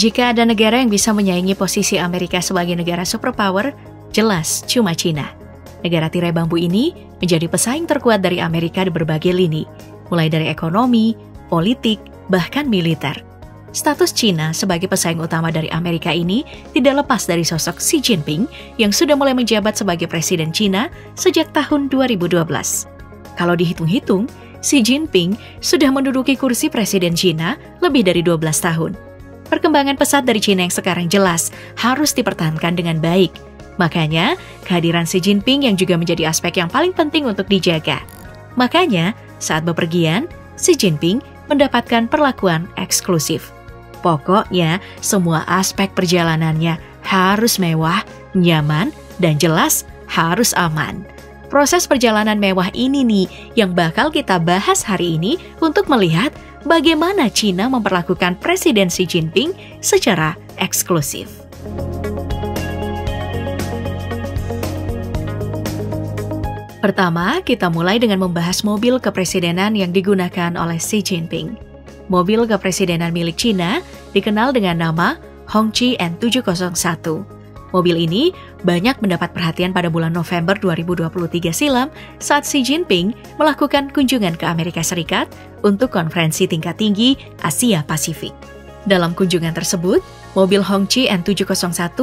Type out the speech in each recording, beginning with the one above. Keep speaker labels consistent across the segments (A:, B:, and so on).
A: Jika ada negara yang bisa menyaingi posisi Amerika sebagai negara superpower, jelas cuma China. Negara tirai bambu ini menjadi pesaing terkuat dari Amerika di berbagai lini, mulai dari ekonomi, politik, bahkan militer. Status China sebagai pesaing utama dari Amerika ini tidak lepas dari sosok Xi Jinping yang sudah mulai menjabat sebagai Presiden China sejak tahun 2012. Kalau dihitung-hitung, Xi Jinping sudah menduduki kursi Presiden China lebih dari 12 tahun. Perkembangan pesat dari China yang sekarang jelas harus dipertahankan dengan baik. Makanya, kehadiran Xi Jinping yang juga menjadi aspek yang paling penting untuk dijaga. Makanya, saat bepergian, Xi Jinping mendapatkan perlakuan eksklusif. Pokoknya, semua aspek perjalanannya harus mewah, nyaman, dan jelas harus aman. Proses perjalanan mewah ini nih yang bakal kita bahas hari ini untuk melihat bagaimana China memperlakukan Presiden Xi Jinping secara eksklusif. Pertama, kita mulai dengan membahas mobil kepresidenan yang digunakan oleh Xi Jinping. Mobil kepresidenan milik China dikenal dengan nama Hongqi N701. Mobil ini banyak mendapat perhatian pada bulan November 2023 silam saat Xi Jinping melakukan kunjungan ke Amerika Serikat untuk konferensi tingkat tinggi Asia Pasifik. Dalam kunjungan tersebut, mobil Hongqi N701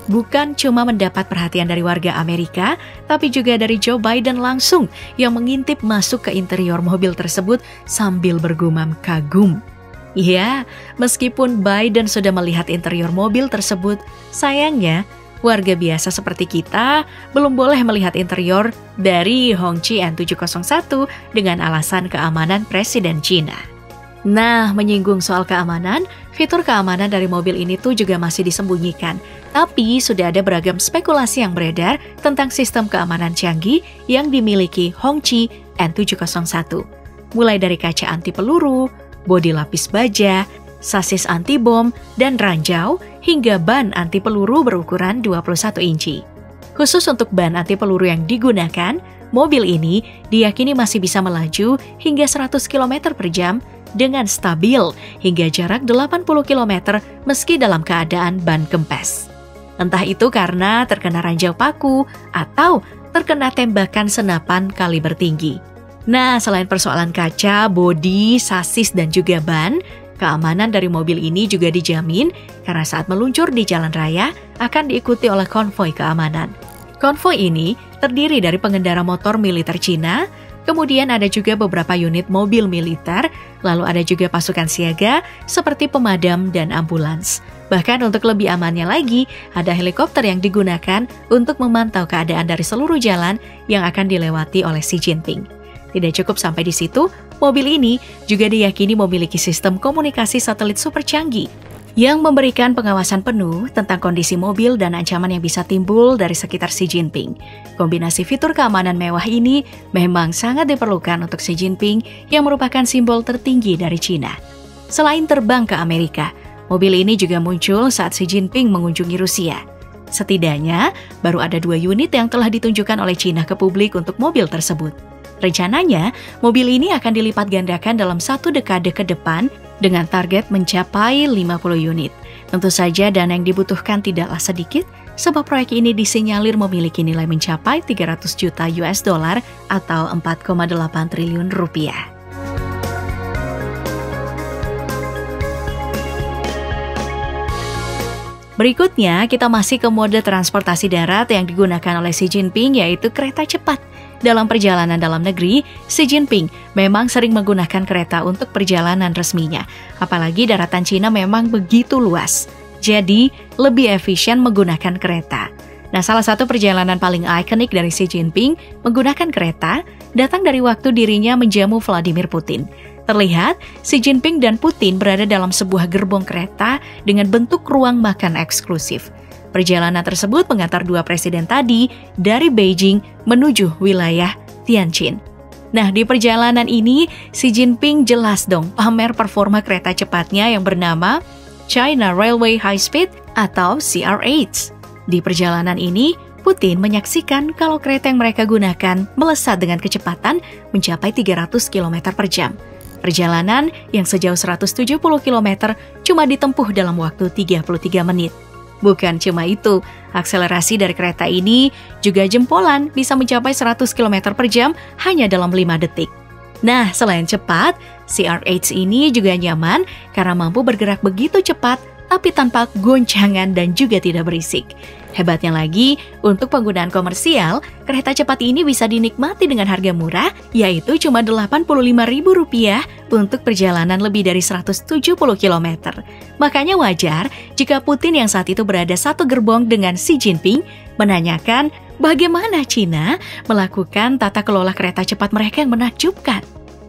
A: bukan cuma mendapat perhatian dari warga Amerika, tapi juga dari Joe Biden langsung yang mengintip masuk ke interior mobil tersebut sambil bergumam kagum. Iya, meskipun Biden sudah melihat interior mobil tersebut, sayangnya warga biasa seperti kita belum boleh melihat interior dari Hongqi N701 dengan alasan keamanan Presiden China. Nah, menyinggung soal keamanan, fitur keamanan dari mobil ini tuh juga masih disembunyikan. Tapi sudah ada beragam spekulasi yang beredar tentang sistem keamanan canggih yang dimiliki Hongqi N701. Mulai dari kaca anti peluru, bodi lapis baja, sasis anti bom, dan ranjau, hingga ban anti peluru berukuran 21 inci. Khusus untuk ban anti peluru yang digunakan, mobil ini diyakini masih bisa melaju hingga 100 km per jam dengan stabil hingga jarak 80 km meski dalam keadaan ban kempes. Entah itu karena terkena ranjau paku atau terkena tembakan senapan kaliber tinggi. Nah, selain persoalan kaca, bodi, sasis, dan juga ban, keamanan dari mobil ini juga dijamin karena saat meluncur di jalan raya akan diikuti oleh konvoi keamanan. Konvoi ini terdiri dari pengendara motor militer Cina, kemudian ada juga beberapa unit mobil militer, lalu ada juga pasukan siaga seperti pemadam dan ambulans. Bahkan untuk lebih amannya lagi, ada helikopter yang digunakan untuk memantau keadaan dari seluruh jalan yang akan dilewati oleh Xi Jinping. Tidak cukup sampai di situ, mobil ini juga diyakini memiliki sistem komunikasi satelit super canggih yang memberikan pengawasan penuh tentang kondisi mobil dan ancaman yang bisa timbul dari sekitar Xi Jinping. Kombinasi fitur keamanan mewah ini memang sangat diperlukan untuk Xi Jinping yang merupakan simbol tertinggi dari China. Selain terbang ke Amerika, mobil ini juga muncul saat Xi Jinping mengunjungi Rusia. Setidaknya, baru ada 2 unit yang telah ditunjukkan oleh China ke publik untuk mobil tersebut. Rencananya, mobil ini akan dilipat gandakan dalam 1 dekade ke depan dengan target mencapai 50 unit. Tentu saja dana yang dibutuhkan tidaklah sedikit, sebab proyek ini disinyalir memiliki nilai mencapai 300 juta US dollar atau 4,8 triliun rupiah. Berikutnya, kita masih ke mode transportasi darat yang digunakan oleh Xi Jinping, yaitu kereta cepat. Dalam perjalanan dalam negeri, Xi Jinping memang sering menggunakan kereta untuk perjalanan resminya. Apalagi daratan Cina memang begitu luas. Jadi, lebih efisien menggunakan kereta. Nah, salah satu perjalanan paling ikonik dari Xi Jinping menggunakan kereta datang dari waktu dirinya menjamu Vladimir Putin. Terlihat, Xi Jinping dan Putin berada dalam sebuah gerbong kereta dengan bentuk ruang makan eksklusif. Perjalanan tersebut mengantar 2 presiden tadi dari Beijing menuju wilayah Tianjin. Nah, di perjalanan ini, Xi Jinping jelas dong pamer performa kereta cepatnya yang bernama China Railway High Speed atau CRH. Di perjalanan ini, Putin menyaksikan kalau kereta yang mereka gunakan melesat dengan kecepatan mencapai 300 km per jam. Perjalanan yang sejauh 170 km cuma ditempuh dalam waktu 33 menit. Bukan cuma itu, akselerasi dari kereta ini juga jempolan bisa mencapai 100 km per jam hanya dalam 5 detik. Nah, selain cepat, CRH ini juga nyaman karena mampu bergerak begitu cepat tapi tanpa goncangan dan juga tidak berisik. Hebatnya lagi, untuk penggunaan komersial, kereta cepat ini bisa dinikmati dengan harga murah, yaitu cuma Rp85.000 untuk perjalanan lebih dari 170 km. Makanya wajar jika Putin yang saat itu berada satu gerbong dengan Xi Jinping menanyakan bagaimana Cina melakukan tata kelola kereta cepat mereka yang menakjubkan.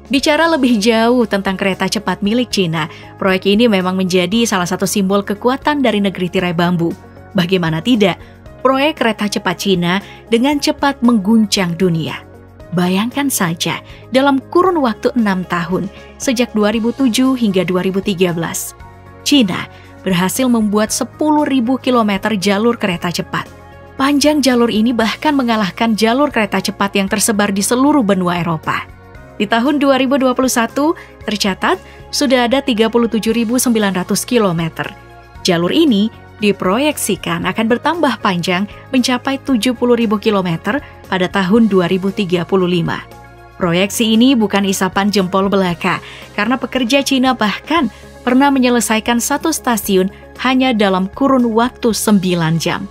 A: Bicara lebih jauh tentang kereta cepat milik Cina, proyek ini memang menjadi salah satu simbol kekuatan dari negeri tirai bambu. Bagaimana tidak, proyek kereta cepat Cina dengan cepat mengguncang dunia. Bayangkan saja, dalam kurun waktu 6 tahun, sejak 2007 hingga 2013, Cina berhasil membuat 10.000 km jalur kereta cepat. Panjang jalur ini bahkan mengalahkan jalur kereta cepat yang tersebar di seluruh benua Eropa. Di tahun 2021, tercatat sudah ada 37.900 km. Jalur ini diproyeksikan akan bertambah panjang mencapai 70.000 km pada tahun 2035. Proyeksi ini bukan isapan jempol belaka, karena pekerja Cina bahkan pernah menyelesaikan satu stasiun hanya dalam kurun waktu 9 jam.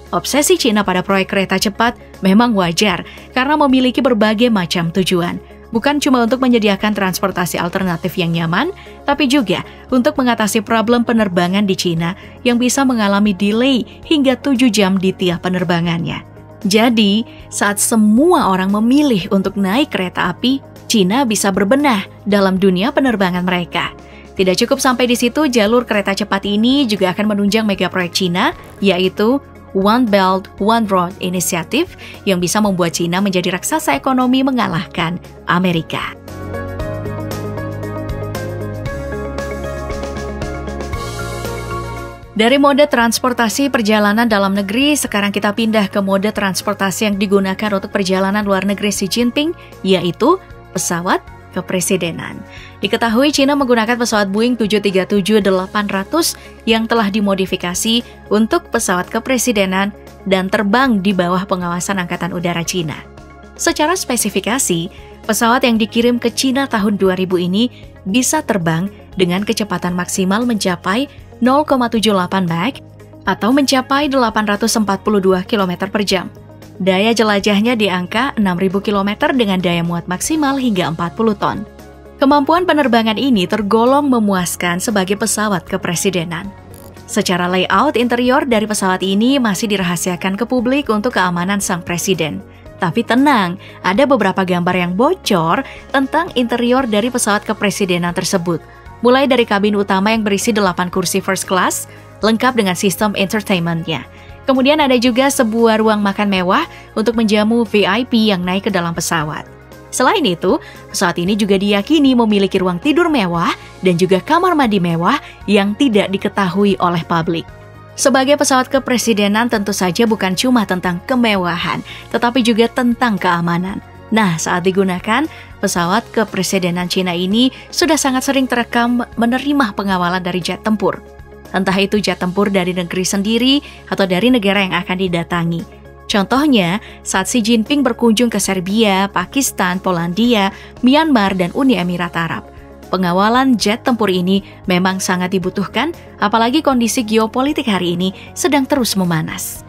A: Obsesi Cina pada proyek kereta cepat memang wajar karena memiliki berbagai macam tujuan. Bukan cuma untuk menyediakan transportasi alternatif yang nyaman, tapi juga untuk mengatasi problem penerbangan di Cina yang bisa mengalami delay hingga 7 jam di tiap penerbangannya. Jadi, saat semua orang memilih untuk naik kereta api, Cina bisa berbenah dalam dunia penerbangan mereka. Tidak cukup sampai di situ, jalur kereta cepat ini juga akan menunjang megaproyek Cina, yaitu One Belt, One Road inisiatif yang bisa membuat Cina menjadi raksasa ekonomi mengalahkan Amerika. Dari mode transportasi perjalanan dalam negeri, sekarang kita pindah ke mode transportasi yang digunakan untuk perjalanan luar negeri Xi Jinping, yaitu pesawat kepresidenan. Diketahui Cina menggunakan pesawat Boeing 737-800 yang telah dimodifikasi untuk pesawat kepresidenan dan terbang di bawah pengawasan Angkatan Udara Cina. Secara spesifikasi, pesawat yang dikirim ke Cina tahun 2000 ini bisa terbang dengan kecepatan maksimal mencapai 0,78 Mach atau mencapai 842 km per jam. Daya jelajahnya di angka 6.000 km dengan daya muat maksimal hingga 40 ton. Kemampuan penerbangan ini tergolong memuaskan sebagai pesawat kepresidenan. Secara layout interior dari pesawat ini masih dirahasiakan ke publik untuk keamanan sang presiden. Tapi tenang, ada beberapa gambar yang bocor tentang interior dari pesawat kepresidenan tersebut. Mulai dari kabin utama yang berisi 8 kursi first class, lengkap dengan sistem entertainment-nya. Kemudian ada juga sebuah ruang makan mewah untuk menjamu VIP yang naik ke dalam pesawat. Selain itu, pesawat ini juga diyakini memiliki ruang tidur mewah dan juga kamar mandi mewah yang tidak diketahui oleh publik. Sebagai pesawat kepresidenan tentu saja bukan cuma tentang kemewahan, tetapi juga tentang keamanan. Nah, saat digunakan, pesawat kepresidenan Cina ini sudah sangat sering terekam menerima pengawalan dari jet tempur. Entah itu jet tempur dari negeri sendiri atau dari negara yang akan didatangi. Contohnya, saat Xi Jinping berkunjung ke Serbia, Pakistan, Polandia, Myanmar, dan Uni Emirat Arab. Pengawalan jet tempur ini memang sangat dibutuhkan, apalagi kondisi geopolitik hari ini sedang terus memanas.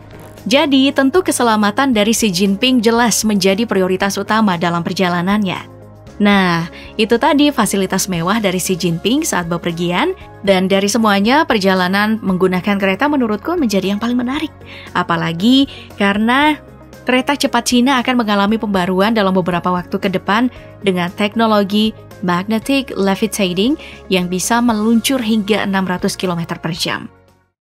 A: Jadi, tentu keselamatan dari Xi Jinping jelas menjadi prioritas utama dalam perjalanannya. Nah, itu tadi fasilitas mewah dari Xi Jinping saat bepergian, dan dari semuanya perjalanan menggunakan kereta menurutku menjadi yang paling menarik. Apalagi karena kereta cepat Cina akan mengalami pembaruan dalam beberapa waktu ke depan dengan teknologi magnetic levitating yang bisa meluncur hingga 600 km per jam.